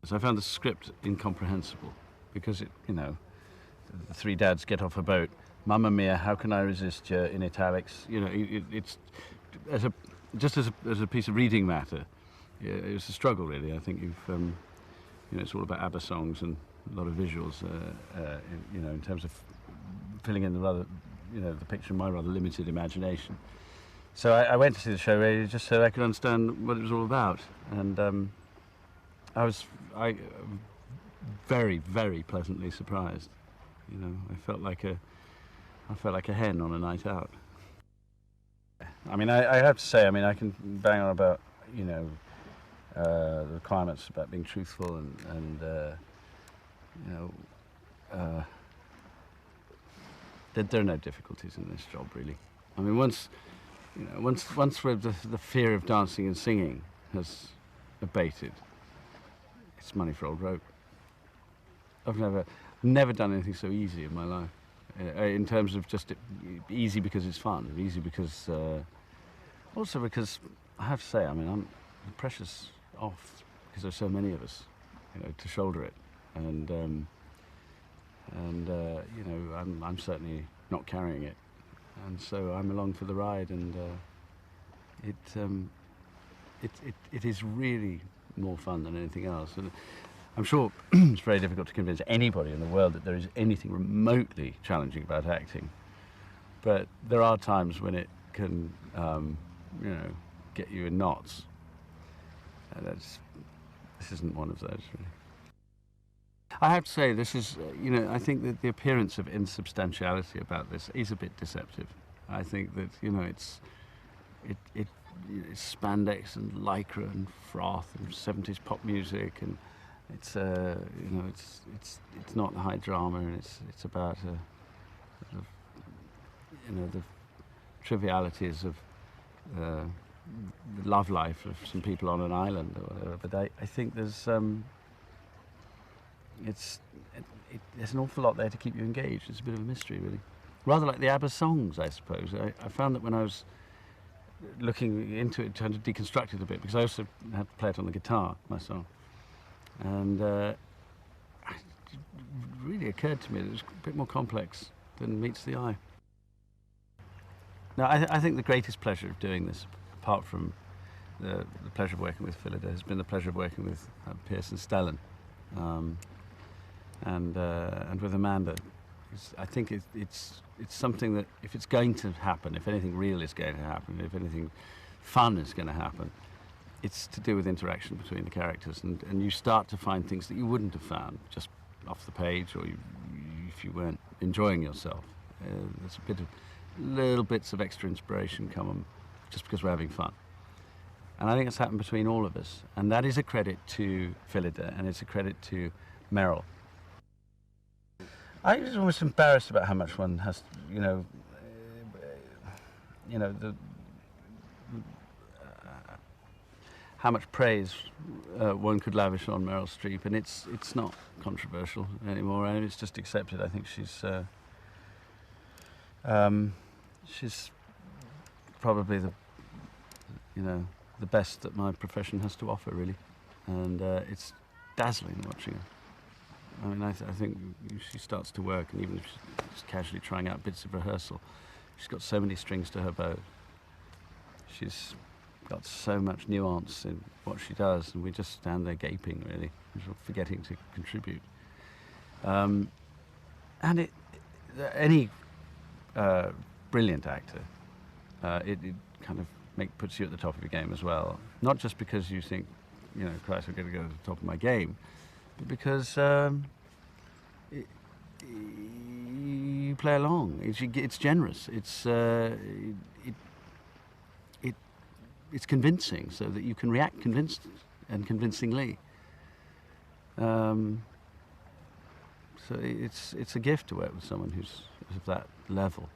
So I found the script incomprehensible because the three dads get off a boat. Mamma mia, how can I resist you? In italics, it's as a piece of reading matter. Yeah, it was a struggle really. I think it's all about ABBA songs and a lot of visuals. In terms of filling in the picture of my rather limited imagination. So I went to see the show really just so I could understand what it was all about, and I was very, very pleasantly surprised. I felt like a hen on a night out. I mean, I have to say, I can bang on about the requirements about being truthful and there are no difficulties in this job really. I mean, once the fear of dancing and singing has abated, it's money for old rope. I've never done anything so easy in my life. In terms of just easy because it's fun, easy because also because I have to say, the pressure's off because there's so many of us, to shoulder it, and I'm certainly not carrying it, and so I'm along for the ride, and it is really more fun than anything else. And I'm sure it's very difficult to convince anybody in the world that there is anything remotely challenging about acting, but there are times when it can, get you in knots. And this isn't one of those, really. I have to say, this is, I think that the appearance of insubstantiality about this is a bit deceptive. I think that, it's spandex and lycra and froth and 70s pop music, and it's not high drama, and it's about the trivialities of the love life of some people on an island or whatever. But I think there's an awful lot there to keep you engaged. It's a bit of a mystery, really. Rather like the ABBA songs, I suppose. I found that when I was looking into it, trying to deconstruct it a bit, because I also had to play it on the guitar myself, and it really occurred to me that it was a bit more complex than meets the eye. Now, I think the greatest pleasure of doing this, apart from the pleasure of working with Philida, has been the pleasure of working with Pierce and Stellan, and with Amanda. I think it's something that, if it's going to happen, if anything real is going to happen, if anything fun is going to happen, it's to do with interaction between the characters, and you start to find things that you wouldn't have found just off the page, or if you weren't enjoying yourself. There's little bits of extra inspiration come on just because we're having fun. And I think it's happened between all of us, and that is a credit to Philida, and it's a credit to Meryl. I was almost embarrassed about how much one has, how much praise one could lavish on Meryl Streep, and it's not controversial anymore, and it's just accepted. I think she's probably the best that my profession has to offer, really, and it's dazzling watching her. I think she starts to work, and even if she's casually trying out bits of rehearsal, she's got so many strings to her bow. She's got so much nuance in what she does, and we just stand there gaping, really, sort of forgetting to contribute. And any brilliant actor, it kind of puts you at the top of your game as well. Not just because you think, Christ, I'm going to go to the top of my game, but because you play along. It's generous. It's convincing, so that you can react convinced and convincingly. So it's a gift to work with someone who's of that level.